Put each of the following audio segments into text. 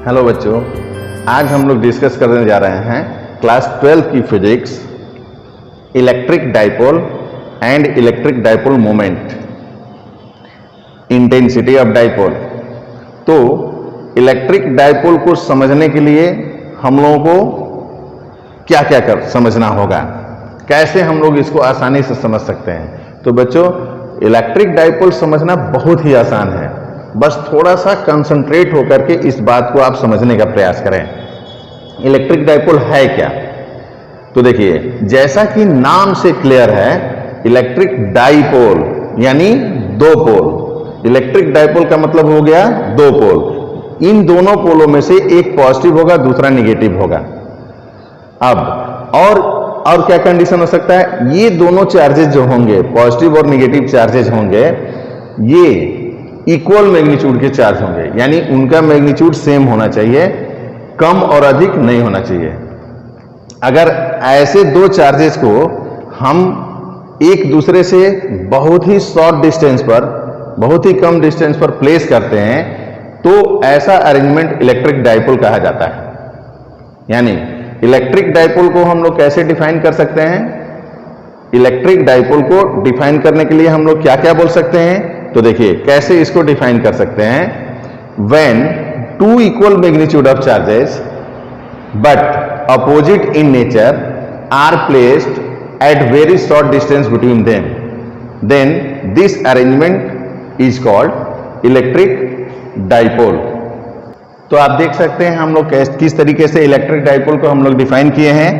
Hello बच्चों, आज हम लोग डिस्कस करने जा रहे हैं क्लास 12 की physics, electric dipole and electric dipole moment, intensity of dipole. तो इलेक्ट्रिक डाइपोल को समझने के लिए हम लोगों को क्या क्या समझना होगा, कैसे हम लोग इसको आसानी से समझ सकते हैं। तो बच्चों, इलेक्ट्रिक डाइपोल समझना बहुत ही आसान है, बस थोड़ा सा कंसंट्रेट होकर के इस बात को आप समझने का प्रयास करें। इलेक्ट्रिक डाइपोल है क्या? तो देखिए, जैसा कि नाम से क्लियर है, इलेक्ट्रिक डाइपोल यानी दो पोल। इलेक्ट्रिक डाइपोल का मतलब हो गया दो पोल। इन दोनों पोलों में से एक पॉजिटिव होगा, दूसरा निगेटिव होगा। अब और क्या कंडीशन हो सकता है? ये दोनों चार्जेस जो होंगे, पॉजिटिव और निगेटिव चार्जेस होंगे, ये इक्वल मैग्नीट्यूड के चार्ज होंगे, यानी उनका मैग्नीट्यूड सेम होना चाहिए, कम और अधिक नहीं होना चाहिए। अगर ऐसे दो चार्जेस को हम एक दूसरे से बहुत ही शॉर्ट डिस्टेंस पर, बहुत ही कम डिस्टेंस पर प्लेस करते हैं, तो ऐसा अरेंजमेंट इलेक्ट्रिक डाइपोल कहा जाता है। यानी इलेक्ट्रिक डाइपोल को हम लोग कैसे डिफाइन कर सकते हैं? इलेक्ट्रिक डाइपोल को डिफाइन करने के लिए हम लोग क्या क्या बोल सकते हैं? तो देखिए, कैसे इसको डिफाइन कर सकते हैं। When two equal magnitude of charges but opposite in nature are placed at very short distance between them, then this arrangement is called electric dipole. तो आप देख सकते हैं हम लोग किस तरीके से इलेक्ट्रिक डाइपोल को हम लोग डिफाइन किए हैं।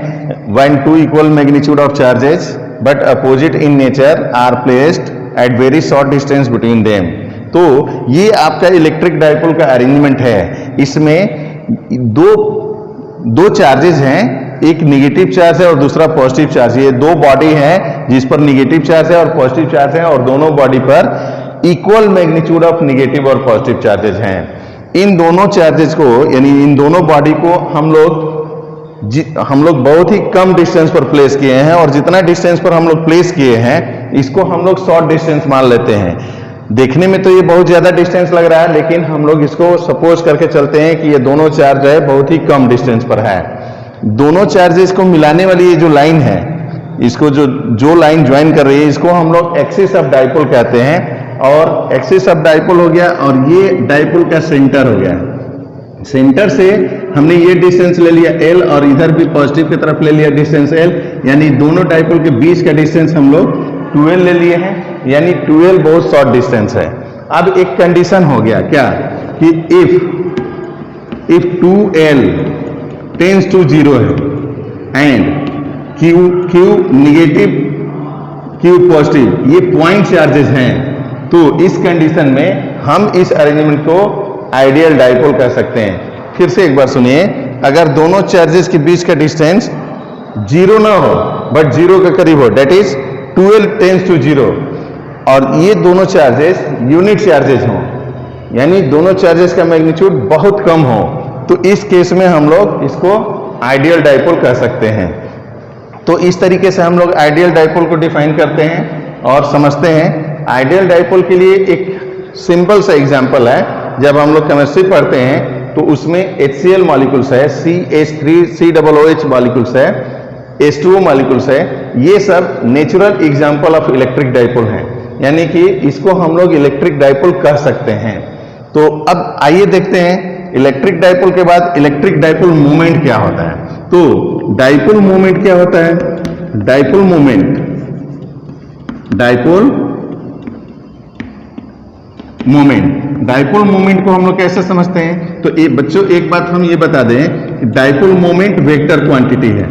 When two equal magnitude of charges but opposite in nature are placed at very short distance between them. तो ये आपका इलेक्ट्रिक डाइपोल का अरेंजमेंट है। इसमें दो चार्जेस हैं, एक निगेटिव चार्ज है और दूसरा पॉजिटिव चार्ज। ये दो बॉडी है जिस पर निगेटिव चार्ज है और पॉजिटिव चार्ज है, और दोनों बॉडी पर इक्वल मैग्नीट्यूड ऑफ निगेटिव और पॉजिटिव चार्जेस हैं। इन दोनों चार्जेस को, यानी इन दोनों बॉडी को हम लोग बहुत ही कम डिस्टेंस पर प्लेस किए हैं, और जितना डिस्टेंस पर हम लोग प्लेस किए हैं इसको हम लोग शॉर्ट डिस्टेंस मान लेते हैं। देखने में तो ये बहुत ज्यादा डिस्टेंस लग रहा है, लेकिन हम लोग इसको सपोज करके चलते हैं कि ये दोनों चार्ज है बहुत ही कम डिस्टेंस पर है। दोनों चार्जेस को मिलाने वाली ये जो लाइन है, इसको जो लाइन ज्वाइन कर रही है, इसको हम लोग एक्सिस ऑफ डाइपोल कहते हैं। और एक्सिस ऑफ डाइपोल हो गया, और ये डाइपोल का सेंटर हो गया। सेंटर से हमने ये डिस्टेंस ले लिया L, और इधर भी पॉजिटिव की तरफ ले लिया डिस्टेंस L, यानी दोनों डाइपोल के बीच का डिस्टेंस हम लोग 12 ले लिए हैं, यानी 12 बहुत शॉर्ट डिस्टेंस है। अब एक कंडीशन हो गया क्या, कि इफ 2L टेंस टू 0 है and Q negative Q positive, ये पॉइंट चार्जेस हैं, तो इस कंडीशन में हम इस अरेंजमेंट को आइडियल डाइपोल कह सकते हैं। फिर से एक बार सुनिए, अगर दोनों चार्जेस के बीच का डिस्टेंस 0 ना हो बट 0 के करीब हो, डेट इज 12 टेंस टू 0, और ये दोनों चार्जेस यूनिट चार्जेस हों, यानी दोनों चार्जेस का मैग्नीट्यूड बहुत कम हो, तो इस केस में हम लोग इसको आइडियल डाइपोल कह सकते हैं। तो इस तरीके से हम लोग आइडियल डाइपोल को डिफाइन करते हैं और समझते हैं। आइडियल डाइपोल के लिए एक सिंपल सा एग्जांपल है, जब हम लोग केमिस्ट्री पढ़ते हैं तो उसमें HCl मॉलिक्यूल्स है, CH3COOH मॉलिक्यूल्स है, H2O मॉलिक्यूल्स है, ये सब natural example of electric dipole हैं, यानी कि इसको हम लोग इलेक्ट्रिक डाइपोल कह सकते हैं। तो अब आइए देखते हैं इलेक्ट्रिक डाइपोल के बाद इलेक्ट्रिक डाइपोल मोमेंट क्या होता है। तो डाइपोल मोमेंट क्या होता है? डाइपोल मोमेंट डाइपोल मोमेंट को हम लोग कैसे समझते हैं? तो बच्चों, एक बात हम ये बता दें कि डाइपोल मोमेंट वेक्टर क्वांटिटी है,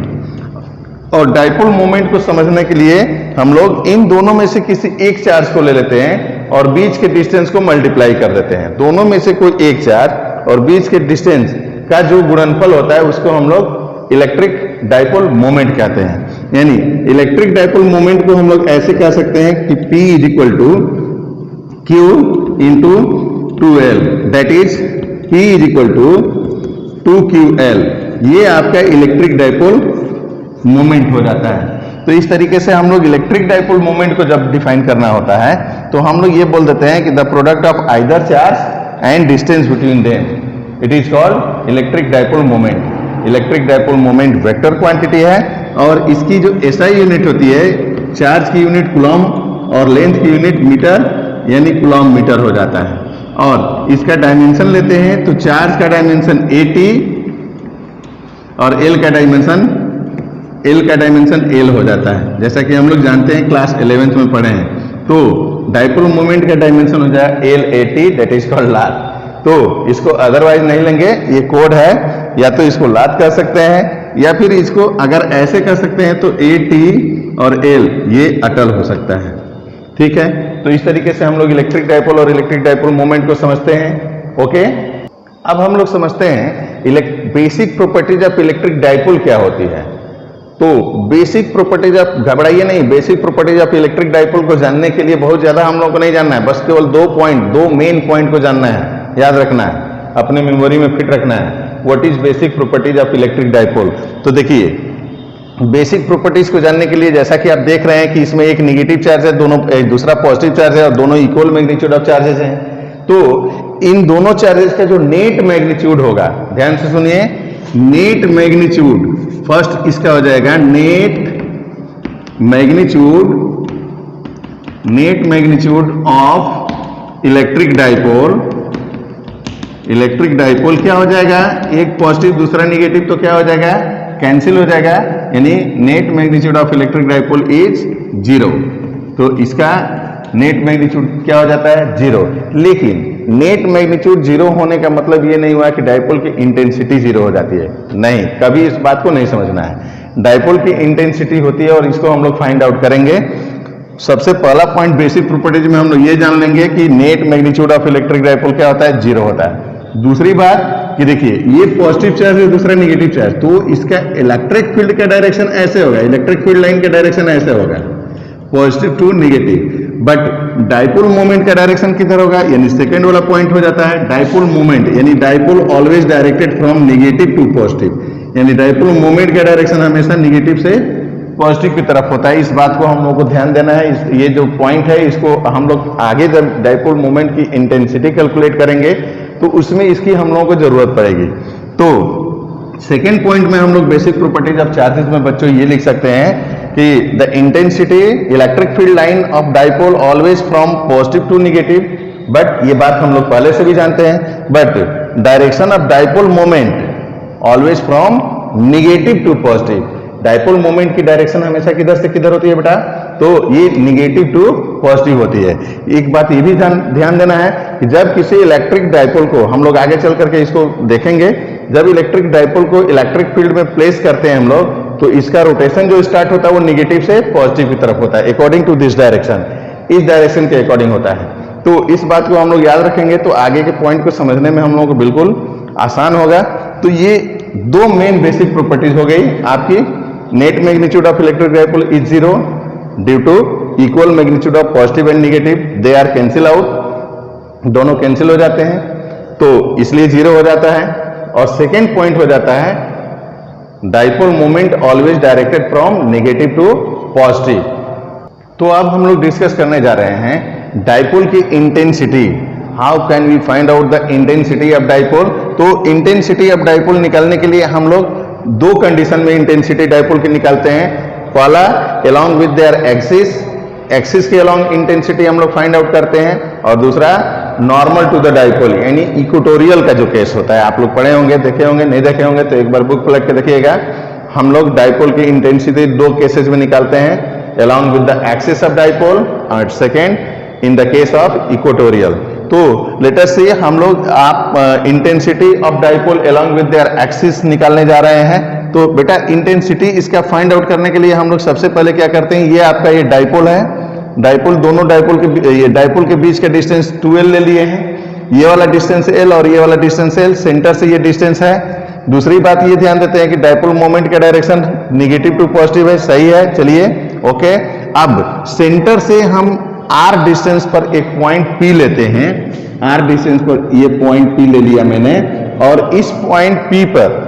और डाइपोल मोमेंट को समझने के लिए हम लोग इन दोनों में से किसी एक चार्ज को ले लेते हैं और बीच के डिस्टेंस को मल्टीप्लाई कर देते हैं। दोनों में से कोई एक चार्ज और बीच के डिस्टेंस का जो गुणनफल होता है उसको हम लोग इलेक्ट्रिक डाइपोल मोमेंट कहते हैं। यानी इलेक्ट्रिक डाइपोल मोमेंट को हम लोग ऐसे कह सकते हैं कि P is equal to Q into 2L, that is P is equal to 2QL। ये आपका इलेक्ट्रिक डाइपोल मोमेंट हो जाता है। तो इस तरीके से हम लोग इलेक्ट्रिक डाइपोल मोमेंट को जब डिफाइन करना होता है तो हम लोग ये बोल देते हैं कि the product of either charge and distance between them, it is called electric dipole moment. Electric dipole moment vector quantity है और इसकी जो एसआई यूनिट होती है, चार्ज की यूनिट कूलॉम और लेंथ की यूनिट मीटर यानी कूलॉम मीटर हो जाता है। और इसका डायमेंशन लेते हैं तो चार्ज का डायमेंशन AT और एल का डायमेंशन एल हो जाता है, जैसा कि हम लोग जानते हैं क्लास 11th में पढ़े हैं। तो डाइपोल मोमेंट का डायमेंशन हो जाए LAT, दैट इज कॉल्ड लाद। तो इसको अदरवाइज नहीं लेंगे, ये कोड है, या तो इसको लाद कर सकते हैं या फिर इसको अगर ऐसे कर सकते हैं तो AT और L ये अटल हो सकता है। ठीक है, तो इस तरीके से हम लोग इलेक्ट्रिक डाइपोल और इलेक्ट्रिक डाइपोल मोमेंट को समझते हैं। ओके, अब हम लोग समझते हैं basic properties of electric dipole क्या होती है। तो बेसिक प्रॉपर्टीज ऑफ, घबराइए नहीं, basic properties of electric dipole को जानने के लिए बहुत ज्यादा हम लोग को नहीं जानना है, बस केवल दो मेन पॉइंट को जानना है, याद रखना है, अपने मेमोरी में फिट रखना है। What is basic properties of electric dipole. तो देखिए, बेसिक प्रॉपर्टीज को जानने के लिए जैसा कि आप देख रहे हैं कि इसमें एक नेगेटिव चार्ज है, दूसरा पॉजिटिव चार्ज है और दोनों इक्वल मैग्नीट्यूड ऑफ चार्जेस हैं। तो इन दोनों चार्जेस का जो नेट मैग्नीट्यूड होगा, ध्यान से सुनिए, नेट मैग्नीट्यूड, फर्स्ट इसका हो जाएगा net magnitude of electric dipole. Electric dipole क्या हो जाएगा, एक पॉजिटिव दूसरा नेगेटिव, तो क्या हो जाएगा, कैंसिल हो जाएगा, यानी net magnitude of electric dipole is 0। तो इसका नेट मैग्नीट्यूड क्या हो जाता है, 0। लेकिन नेट मैग्नीट्यूड 0 होने का मतलब ये नहीं हुआ कि डाइपोल की इंटेंसिटी 0 हो जाती है, नहीं, कभी इस बात को नहीं समझना है। डाइपोल की इंटेंसिटी होती है और इसको हम लोग फाइंड आउट करेंगे। सबसे पहला पॉइंट बेसिक प्रॉपर्टीज में हम लोग ये जान लेंगे कि net magnitude of electric dipole क्या होता है, 0 होता है। दूसरी बात कि देखिए, ये पॉजिटिव चार्ज है, दूसरा नेगेटिव चार्ज, तो इसका इलेक्ट्रिक फील्ड का डायरेक्शन ऐसे होगा, इलेक्ट्रिक फील्ड लाइन का डायरेक्शन ऐसे होगा, positive to negative. But dipole moment का डायरेक्शन किधर होगा, यानी सेकंड वाला पॉइंट हो जाता है डाइपोल मोमेंट, यानी dipole always directed from negative to positive, यानी डाइपोल मोमेंट का डायरेक्शन हमेशा नेगेटिव से पॉजिटिव की तरफ होता है। इस बात को हम लोग को ध्यान देना है। ये जो पॉइंट है इसको हम लोग आगे जब डाइपोल मोमेंट की इंटेंसिटी कैलकुलेट करेंगे तो उसमें इसकी हम लोगों को जरूरत पड़ेगी। तो सेकेंड पॉइंट में हम लोग बेसिक प्रॉपर्टीज ऑफ चार्जेस में बच्चों ये लिख सकते हैं कि the intensity electric field line of dipole always from positive to negative, but ये बात हम लोग पहले से भी जानते हैं, but direction of dipole moment always from negative to positive. Dipole moment की डायरेक्शन हमेशा किधर से किधर होती है बेटा, तो ये नेगेटिव टू पॉजिटिव होती है। एक बात ये भी ध्यान देना है कि जब किसी इलेक्ट्रिक डाइपोल को हम लोग आगे चल करके इसको देखेंगे, जब इलेक्ट्रिक डाइपोल को इलेक्ट्रिक फील्ड में प्लेस करते हैं हम लोग, तो इसका रोटेशन जो स्टार्ट होता है वो नेगेटिव से पॉजिटिव की तरफ होता है, अकॉर्डिंग टू दिस डायरेक्शन, इस डायरेक्शन के अकॉर्डिंग होता है। तो इस बात को हम लोग याद रखेंगे तो आगे के पॉइंट को समझने में हम लोगों को बिल्कुल आसान होगा। तो ये दो मेन बेसिक प्रॉपर्टीज हो गई आपकी, net magnitude of electric dipole is 0 due to equal magnitude of positive and negative, they are cancel out, दोनों कैंसिल हो जाते हैं, तो इसलिए 0 हो जाता है। और सेकेंड पॉइंट हो जाता है dipole moment always directed from negative to positive. तो अब हम लोग डिस्कस करने जा रहे हैं डाइपोल की intensity. How can we find out the intensity of dipole. तो इंटेंसिटी ऑफ डाइपोल निकालने के लिए हम लोग दो कंडीशन में इंटेंसिटी डाइपोल की निकालते हैं। पहला along with their axis, axis के अलोंग इंटेंसिटी हम लोग फाइंड आउट करते हैं, और दूसरा नॉर्मल टू द डाइपोल, यानी इक्वेटोरियल का जो केस होता है, आप लोग पढ़े होंगे, देखे होंगे, नहीं देखे होंगे तो एक बार बुक पलट के देखिएगा। हम लोग डाइपोल की इंटेंसिटी दो केसेस में निकालते हैं, along with the axis of dipole और second in the case of equatorial. तो लेट अस सी हम लोग आप intensity of dipole along with their axis निकालने जा रहे हैं। तो बेटा इंटेंसिटी इसका फाइंड आउट करने के लिए हम लोग सबसे पहले क्या करते हैं, ये आपका ये डाइपोल है, डाइपोल दोनों डाइपोल के बीच का डिस्टेंस 2l ले लिए हैं, ये वाला डिस्टेंस l और ये वाला डिस्टेंस l, सेंटर से ये डिस्टेंस है। दूसरी बात ये ध्यान देते हैं कि डाइपोल मोमेंट का डायरेक्शन नेगेटिव टू पॉजिटिव है, सही है, चलिए ओके। अब सेंटर से हम r डिस्टेंस पर एक पॉइंट P लेते हैं, r डिस्टेंस पर ये पॉइंट P ले लिया मैंने, और इस पॉइंट P पर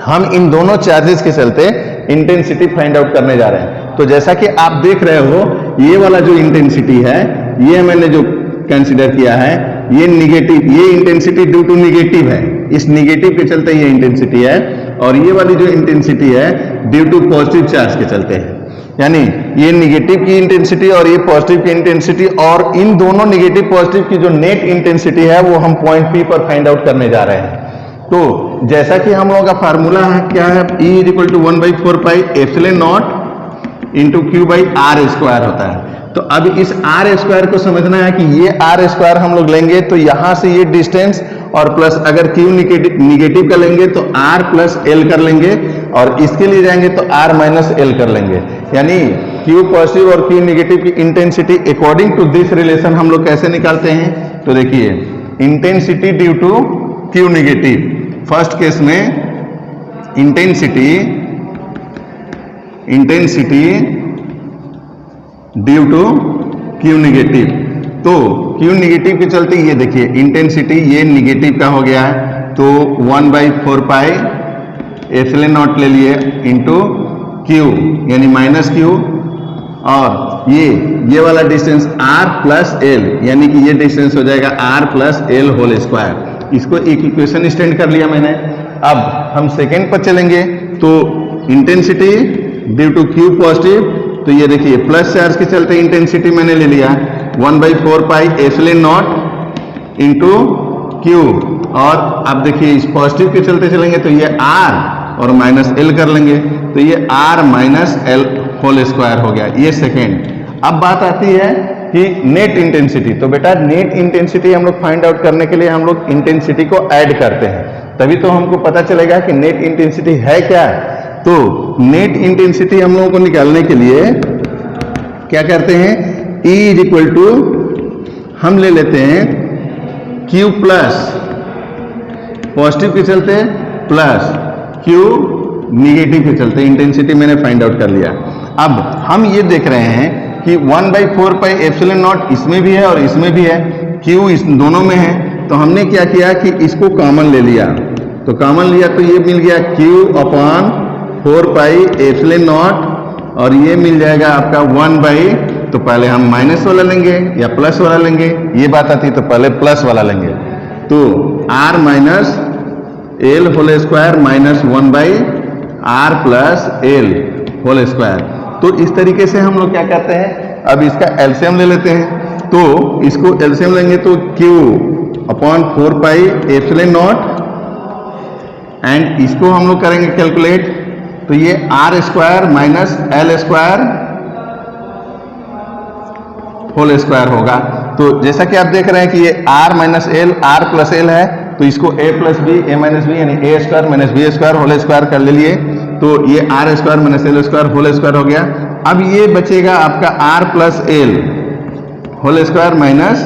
हम इन दोनों चार्जेस के चलते इंटेंसिटी फाइंड आउट करने जा रहे हैं। तो जैसा कि आप देख रहे हो, ये वाला जो इंटेंसिटी है, ये मैंने जो कंसीडर किया है, ये नेगेटिव, ये इंटेंसिटी ड्यू टू नेगेटिव है, इस निगेटिव के चलते ये इंटेंसिटी है, और ये वाली जो इंटेंसिटी है ड्यू टू पॉजिटिव चार्ज के चलते है। यानी ये निगेटिव की इंटेंसिटी और ये पॉजिटिव की इंटेंसिटी, और इन दोनों निगेटिव पॉजिटिव की जो नेट इंटेंसिटी है वो हम पॉइंट P पर फाइंड आउट करने जा रहे हैं। तो जैसा कि हम लोगों का फार्मूला है क्या है, E equal to 1/4 pi epsilon naught into Q by R square होता है। तो अब इस आर स्क्वायर को समझना है कि ये आर स्क्वायर हम लोग लेंगे तो यहां से ये डिस्टेंस, और प्लस अगर Q निगेटिव का लेंगे तो R प्लस L कर लेंगे, और इसके लिए जाएंगे तो R माइनस L कर लेंगे। यानी Q पॉजिटिव और Q निगेटिव की intensity according to this relation हम लोग कैसे निकालते हैं, तो देखिए intensity due to Q negative, first case में intensity due to Q negative, तो Q निगेटिव के चलते ये देखिए इंटेंसिटी ये निगेटिव का हो गया है, तो 1/4 पाई एप्सिलॉन नॉट ले लिए इंटू Q यानी माइनस Q, और ये वाला डिस्टेंस R प्लस L, यानी कि ये डिस्टेंस हो जाएगा R plus L whole square. इसको एक इक्वेशन स्टैंड कर लिया मैंने। अब हम सेकेंड पर चलेंगे, तो intensity due to Q positive, तो ये देखिए प्लस चार्ज के चलते इंटेंसिटी मैंने ले लिया 1/4 pi epsilon naught into Q, और अब देखिए इस पॉजिटिव के चलते चलेंगे तो ये R और माइनस L कर लेंगे, तो ये R minus L whole square हो गया, ये सेकेंड। अब बात आती है कि नेट इंटेंसिटी, तो बेटा नेट इंटेंसिटी हम लोग फाइंड आउट करने के लिए हम लोग इंटेंसिटी को ऐड करते हैं, तभी तो हमको पता चलेगा कि नेट इंटेंसिटी है क्या। तो नेट इंटेंसिटी हम लोगों को निकालने के लिए क्या करते हैं, E इज इक्वल टू हम ले लेते हैं Q प्लस पॉजिटिव के चलते प्लस Q निगेटिव के चलते, इंटेंसिटी मैंने फाइंड आउट कर लिया। अब हम ये देख रहे हैं कि 1/4 पाई एप्सिलॉन नॉट इसमें भी है और इसमें भी है, Q इस दोनों में है, तो हमने क्या किया कि इसको कॉमन ले लिया, तो कॉमन लिया तो ये मिल गया Q upon 4 pi epsilon naught, और ये मिल जाएगा आपका 1/, तो पहले हम माइनस वाला लेंगे या प्लस वाला लेंगे, ये बात आती है तो पहले प्लस वाला लेंगे, तो R minus L whole square minus 1/R plus L whole square. तो इस तरीके से हम लोग क्या करते हैं, अब इसका एलसीएम ले लेते हैं, तो इसको एलसीएम लेंगे तो Q upon 4 pi epsilon naught, and इसको हम लोग करेंगे कैलकुलेट, तो ये R square minus L square whole square होगा। तो जैसा कि आप देख रहे हैं कि ये R minus L R plus L है, तो इसको A plus B A minus B यानी A square minus B square whole square कर ले लिए, तो ये R square minus L square whole square हो गया। अब ये बचेगा आपका R plus L whole square minus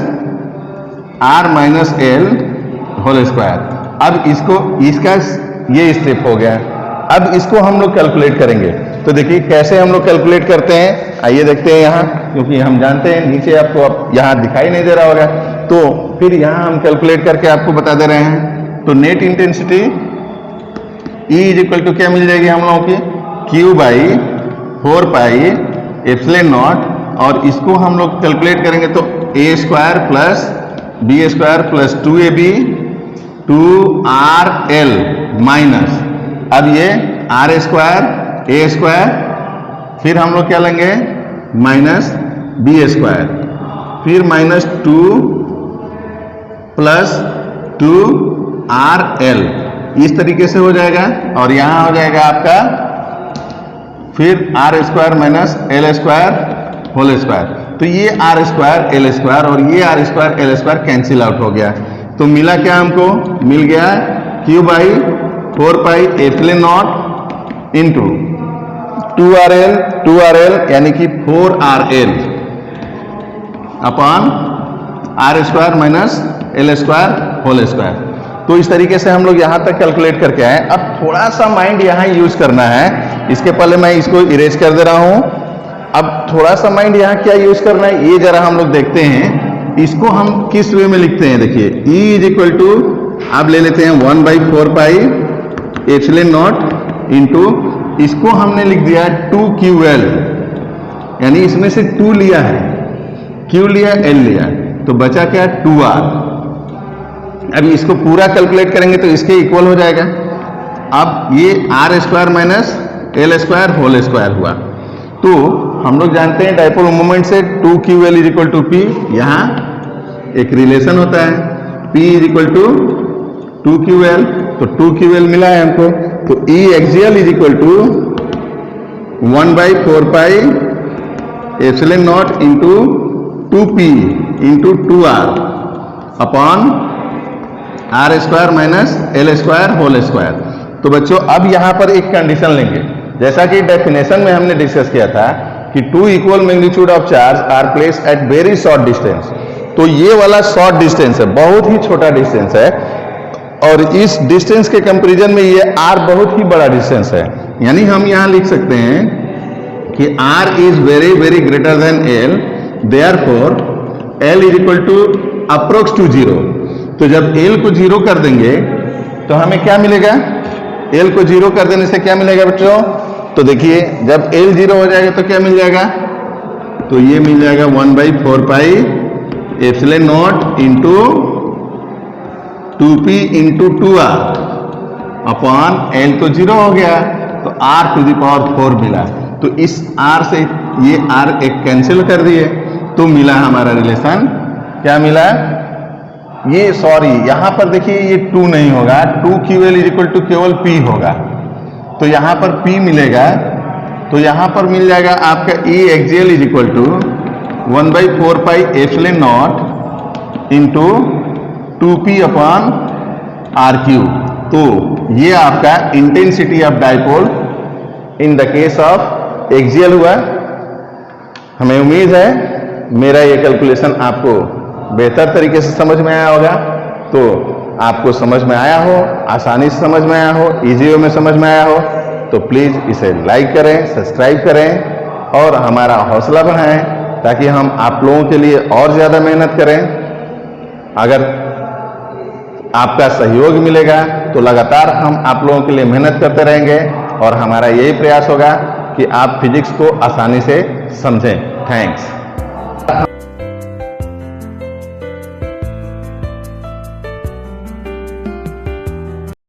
R minus L whole square. अब इसका ये स्टेप हो गया। अब इसको हम लोग कैलकुलेट करेंगे, तो देखिए कैसे हम लोग कैलकुलेट करते हैं, आइए देखते हैं यहाँ, क्योंकि हम जानते हैं नीचे आपको अब यहाँ दिखाई नहीं दे रहा होगा, तो फिर यहाँ हम कैलकुलेट करके आपको बता दे रहे हैं। तो net intensity E is equal to क्या मिल जाएगी हम लोगों की, Q by 4 pi epsilon naught, और इसको हम लोग कैलकुलेट करेंगे तो A square plus B square plus 2AB 2RL minus, अब ये R स्क्वायर A स्क्वायर, फिर हम लोग क्या लेंगे माइनस B स्क्वायर, फिर माइनस 2 प्लस 2RL, इस तरीके से हो जाएगा, और यहां हो जाएगा आपका फिर R square minus L square whole square. तो ये R स्क्वायर L स्क्वायर और ये R square L square cancel out हो गया, तो मिला क्या हमको, मिल गया Q by 4 pi epsilon naught into 2RL यानी कि 4RL upon R square minus L square whole square. तो इस तरीके से हम लोग यहाँ तक कैलकुलेट करके आए। अब थोड़ा सा माइंड यहाँ यूज करना है, इसके पहले मैं इसको इरेज कर दे रहा हूँ। अब थोड़ा सा माइंड यहाँ क्या यूज करना है ये जरा हम लोग देखते हैं, इसको हम किस वे में लिखते हैं। देखिए E इज इक्वल टू आप ले लेते हैं 1/4 पाई एप्सिलॉन नॉट इंटू, इसको हमने लिख दिया 2QL, यानी इसमें से 2 लिया है, Q लिया L लिया, तो बचा क्या 2R, अब इसको पूरा कैलकुलेट करेंगे तो इसके इक्वल हो जाएगा। अब ये R square minus L square whole square हुआ। तो हम लोग जानते हैं डाइपोल मोमेंट से 2QL is equal to P, यहाँ एक रिलेशन होता है P is equal to 2QL, तो 2QL मिला है हमको। तो E axial is equal to 1/4 pi epsilon naught into 2P into 2R upon R square minus L square whole square. तो बच्चों अब यहां पर एक कंडीशन लेंगे, जैसा कि डेफिनेशन में हमने डिस्कस किया था कि 2 equal magnitude of charge are place at very short distance. तो ये वाला शॉर्ट डिस्टेंस है, बहुत ही छोटा डिस्टेंस है, और इस डिस्टेंस के कंपैरिजन में ये r बहुत ही बड़ा डिस्टेंस है। यानी हम यहां लिख सकते हैं कि r is very very greater than l, therefore l is equal to approx to 0। तो जब l को 0 कर देंगे तो हमें क्या मिलेगा? l को 0 कर देने से क्या मिलेगा बच्चों? तो देखिए जब l 0 हो जाएगा तो क्या मिल जाएगा? तो ये मिल जाएगा 1/4 pi epsilon naught into 2P into 2R upon l तो 0 हो गया, तो r टू द पावर 4 मिला। तो इस r से ये r एक कैंसिल कर दिए, तो मिला हमारा रिलेशन, क्या मिला? ये सॉरी यहां पर देखिए ये 2 नहीं होगा, 2QL इज इक्वल टू केवल P होगा। तो यहां पर P मिलेगा, तो यहां पर मिल जाएगा आपका E axial is equal to 1/4 pi epsilon naught into 2P upon RQ। तो ये आपका intensity of dipole in the case of axial हुआ। हमें उम्मीद है मेरा ये कैलकुलेशन आपको बेहतर तरीके से समझ में आया होगा। तो आपको समझ में आया हो, आसानी से समझ में आया हो, इजी वे में समझ में आया हो, तो प्लीज़ इसे लाइक करें, सब्सक्राइब करें और हमारा हौसला बढ़ाएं, ताकि हम आप लोगों के लिए और ज़्यादा मेहनत करें। अगर आपका सहयोग मिलेगा तो लगातार हम आप लोगों के लिए मेहनत करते रहेंगे, और हमारा यही प्रयास होगा कि आप फिजिक्स को आसानी से समझें। थैंक्स।